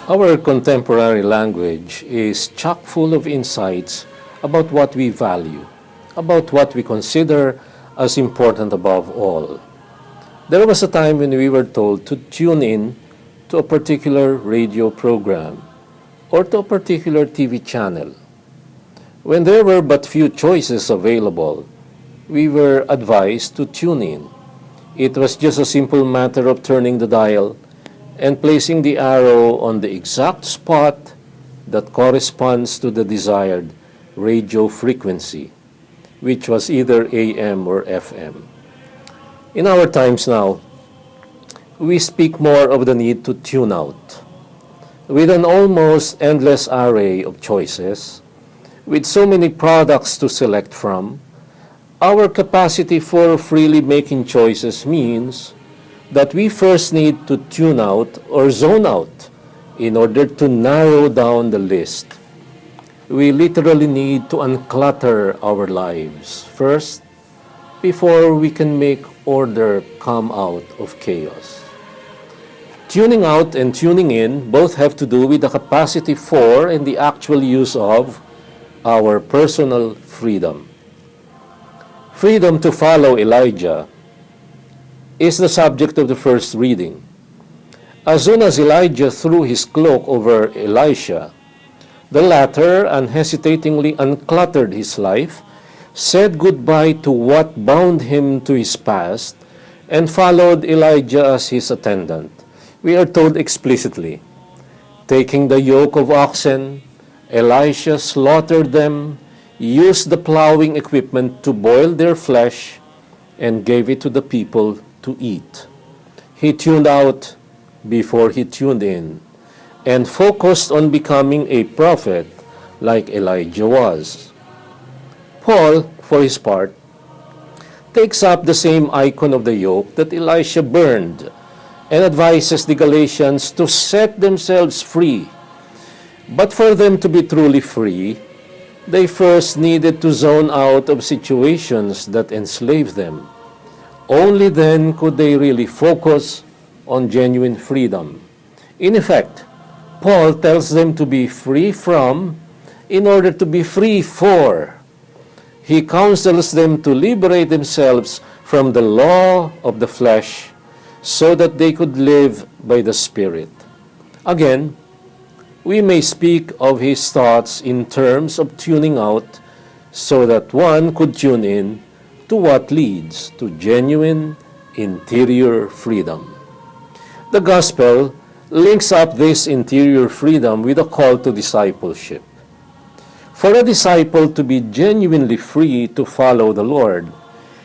Our contemporary language is chock full of insights about what we value, about what we consider as important above all. There was a time when we were told to tune in to a particular radio program or to a particular TV channel. When there were but few choices available, we were advised to tune in. It was just a simple matter of turning the dial and placing the arrow on the exact spot that corresponds to the desired radio frequency, which was either AM or FM. In our times now, we speak more of the need to tune out. With an almost endless array of choices, with so many products to select from, our capacity for freely making choices means that we first need to tune out or zone out in order to narrow down the list. We literally need to unclutter our lives first before we can make order come out of chaos. Tuning out and tuning in both have to do with the capacity for and the actual use of our personal freedom. Freedom to follow Elijah is the subject of the first reading. As soon as Elijah threw his cloak over Elisha, the latter unhesitatingly uncluttered his life, said goodbye to what bound him to his past, and followed Elijah as his attendant. We are told explicitly, taking the yoke of oxen, Elisha slaughtered them, used the plowing equipment to boil their flesh, and gave it to the people to eat. He tuned out before he tuned in, and focused on becoming a prophet like Elijah was. Paul, for his part, takes up the same icon of the yoke that Elisha burned and advises the Galatians to set themselves free. But for them to be truly free, they first needed to zone out of situations that enslave them. Only then could they really focus on genuine freedom. In effect, Paul tells them to be free from in order to be free for. He counsels them to liberate themselves from the law of the flesh so that they could live by the Spirit. Again, we may speak of his thoughts in terms of tuning out so that one could tune in to what leads to genuine interior freedom. The gospel links up this interior freedom with a call to discipleship. For a disciple to be genuinely free to follow the Lord,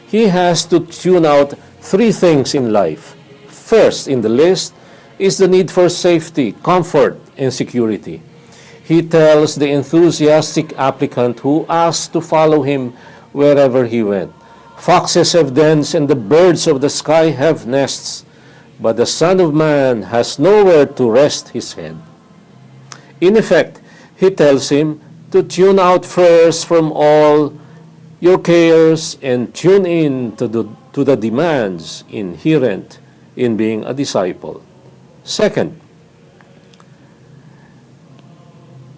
he has to tune out three things in life. First in the list is the need for safety, comfort, and security. He tells the enthusiastic applicant who asked to follow him wherever he went, "Foxes have dens and the birds of the sky have nests, but the Son of Man has nowhere to rest his head." In effect, he tells him to tune out first from all your cares and tune in to the demands inherent in being a disciple. Second,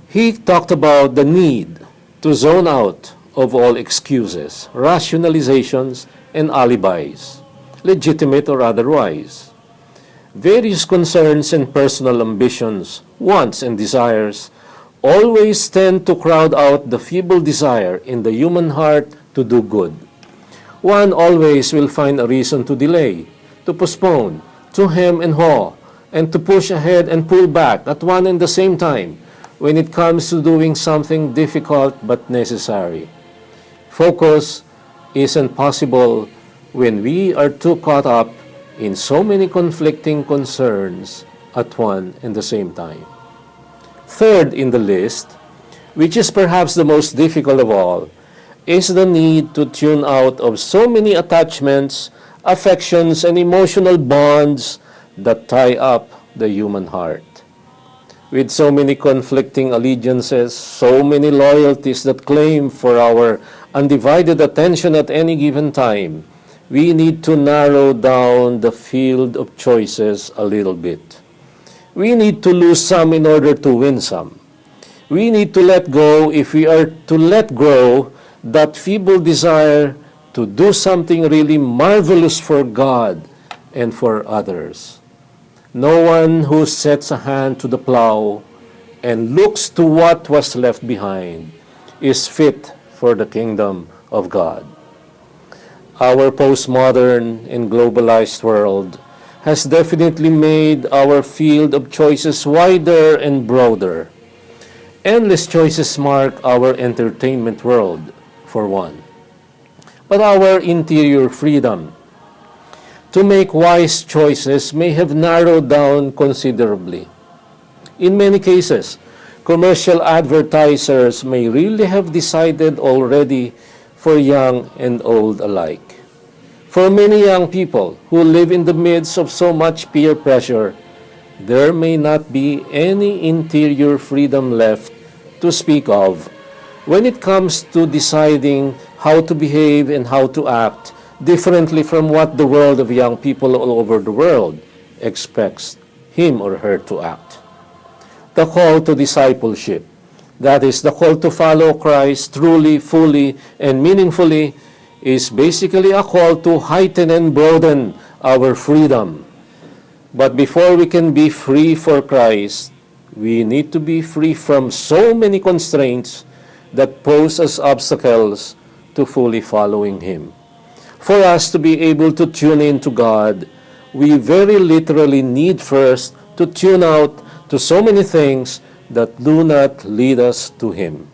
he talked about the need to zone out of all excuses, rationalizations, and alibis, legitimate or otherwise. Various concerns and personal ambitions, wants, and desires always tend to crowd out the feeble desire in the human heart to do good. One always will find a reason to delay, to postpone, to hem and haw, and to push ahead and pull back at one and the same time when it comes to doing something difficult but necessary. Focus isn't possible when we are too caught up in so many conflicting concerns at one and the same time. Third in the list, which is perhaps the most difficult of all, is the need to tune out of so many attachments, affections, and emotional bonds that tie up the human heart. With so many conflicting allegiances, so many loyalties that claim for our undivided attention at any given time, we need to narrow down the field of choices a little bit. We need to lose some in order to win some. We need to let go if we are to let grow that feeble desire to do something really marvelous for God and for others. No one who sets a hand to the plow and looks to what was left behind is fit for the kingdom of God. Our postmodern and globalized world has definitely made our field of choices wider and broader. Endless choices mark our entertainment world, for one. But our interior freedom to make wise choices may have narrowed down considerably. In many cases, commercial advertisers may really have decided already for young and old alike. For many young people who live in the midst of so much peer pressure, there may not be any interior freedom left to speak of when it comes to deciding how to behave and how to act differently from what the world of young people all over the world expects him or her to act. The call to discipleship, that is, the call to follow Christ truly, fully, and meaningfully, is basically a call to heighten and broaden our freedom. But before we can be free for Christ, we need to be free from so many constraints that pose as obstacles to fully following Him. For us to be able to tune in to God, we very literally need first to tune out to so many things that do not lead us to Him.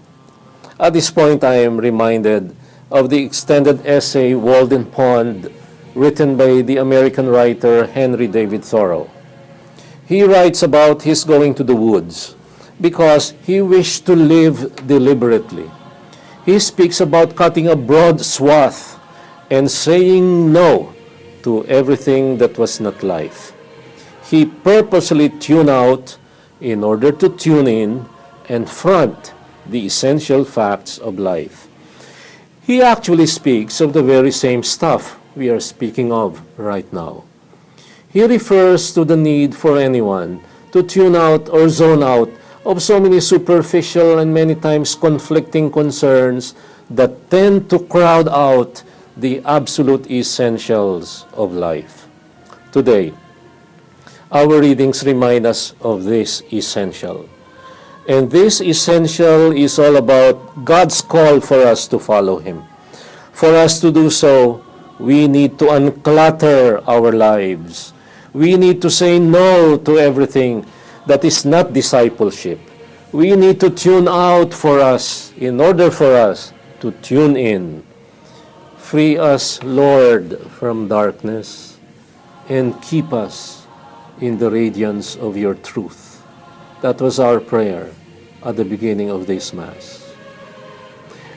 At this point, I am reminded of the extended essay Walden Pond, written by the American writer Henry David Thoreau. He writes about his going to the woods because he wished to live deliberately. He speaks about cutting a broad swath and saying no to everything that was not life. He purposely tuned out in order to tune in and front the essential facts of life. He actually speaks of the very same stuff we are speaking of right now. He refers to the need for anyone to tune out or zone out of so many superficial and many times conflicting concerns that tend to crowd out the absolute essentials of life. Today, our readings remind us of this essential. And this essential is all about God's call for us to follow Him. For us to do so, we need to unclutter our lives. We need to say no to everything that is not discipleship. We need to tune out for us in order for us to tune in. Free us, Lord, from darkness and keep us in the radiance of your truth. That was our prayer at the beginning of this Mass.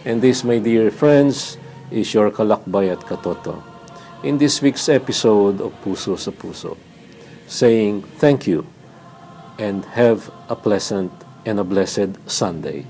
And this, my dear friends, is your Kalakbay at Katoto in this week's episode of Puso sa Puso, saying thank you and have a pleasant and a blessed Sunday.